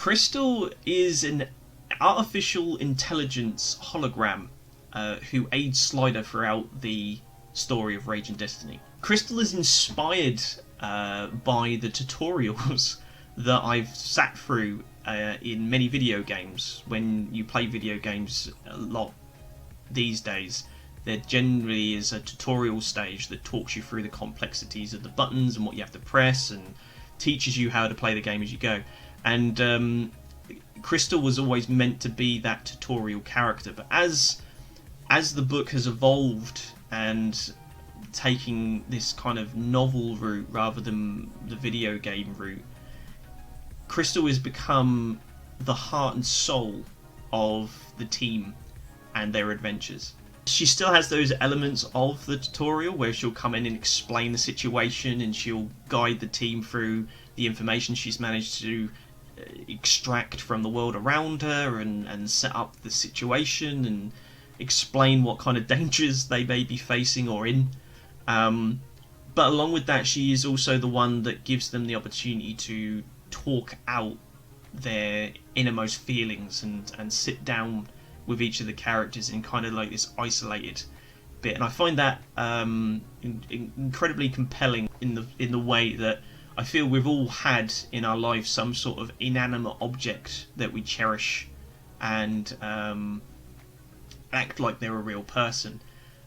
Crystal is an artificial intelligence hologram who aids Slider throughout the story of Rage and Destiny. Crystal is inspired by the tutorials that I've sat through in many video games. When you play video games a lot these days, there generally is a tutorial stage that talks you through the complexities of the buttons and what you have to press and teaches you how to play the game as you go. And Crystal was always meant to be that tutorial character, but as the book has evolved and taking this kind of novel route rather than the video game route, Crystal has become the heart and soul of the team and their adventures. She still has those elements of the tutorial where she'll come in and explain the situation, and she'll guide the team through the information she's managed to extract from the world around her, and set up the situation and explain what kind of dangers they may be facing or in. But along with that, she is also the one that gives them the opportunity to talk out their innermost feelings and sit down with each of the characters in kind of like this isolated bit. And I find that incredibly compelling in the way that I feel we've all had in our lives some sort of inanimate object that we cherish and act like they're a real person.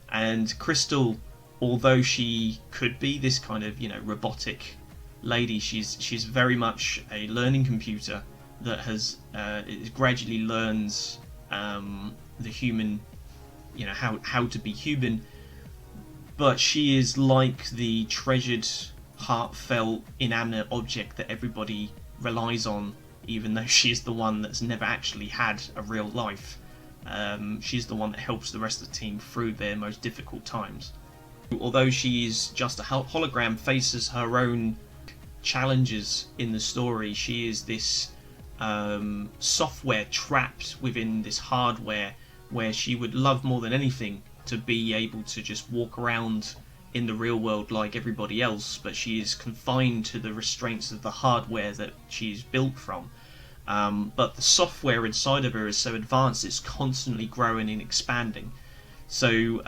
And Crystal, although she could be this kind of, robotic lady, she's very much a learning computer that has gradually learns the human, how to be human. But she is like the treasured, heartfelt, inanimate object that everybody relies on, even though she's the one that's never actually had a real life. She's the one that helps the rest of the team through their most difficult times. Although she is just a hologram, faces her own challenges in the story. She is this software trapped within this hardware, where she would love more than anything to be able to just walk around in the real world like everybody else, but she is confined to the restraints of the hardware that she's built from. But the software inside of her is so advanced, it's constantly growing and expanding. So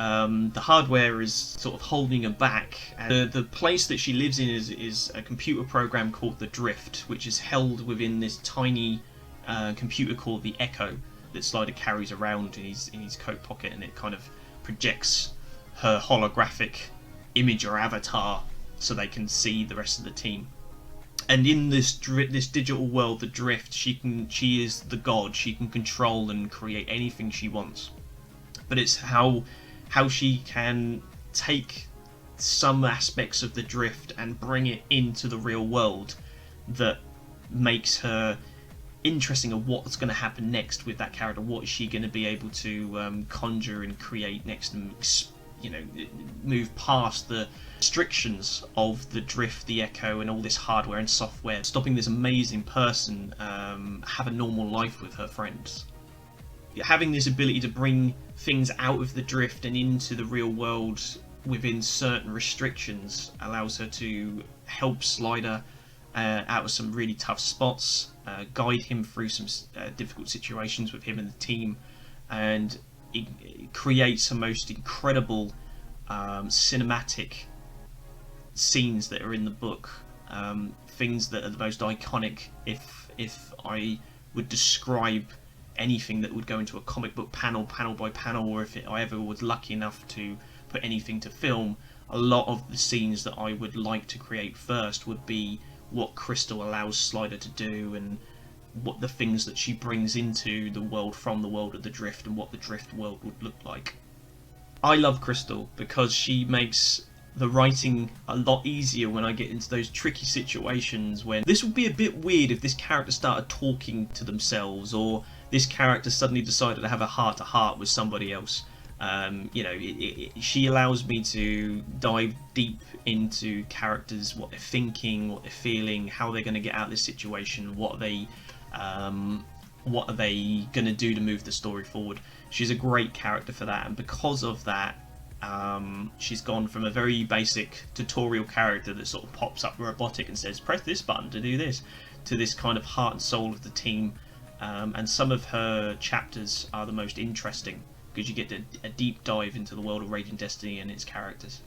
the hardware is sort of holding her back. And the place that she lives in is a computer program called the Drift, which is held within this tiny computer called the Echo that Slider carries around in his coat pocket, and it kind of projects her holographic image or avatar so they can see the rest of the team. And in this digital world, the Drift, she is the god. She can control and create anything she wants. But it's how she can take some aspects of the Drift and bring it into the real world that makes her interesting of what's going to happen next with that character. What is she going to be able to conjure and create next, and move past the restrictions of the Drift, the Echo, and all this hardware and software, stopping this amazing person have a normal life with her friends. Having this ability to bring things out of the Drift and into the real world within certain restrictions allows her to help Slider out of some really tough spots, guide him through some difficult situations with him and the team, and it creates some most incredible cinematic scenes that are in the book, things that are the most iconic. If I would describe anything that would go into a comic book panel by panel, or if I ever was lucky enough to put anything to film, a lot of the scenes that I would like to create first would be what Crystal allows Slider to do, and what the things that she brings into the world from the world of the Drift, and what the Drift world would look like. I love Crystal because she makes the writing a lot easier when I get into those tricky situations when this would be a bit weird if this character started talking to themselves, or this character suddenly decided to have a heart-to-heart with somebody else. She allows me to dive deep into characters, what they're thinking, what they're feeling, how they're going to get out of this situation, what are they going to do to move the story forward. She's a great character for that, and because of that, She's gone from a very basic tutorial character that sort of pops up robotic and says press this button to do this, to this kind of heart and soul of the team. And some of her chapters are the most interesting because you get a deep dive into the world of Raging Destiny and its characters.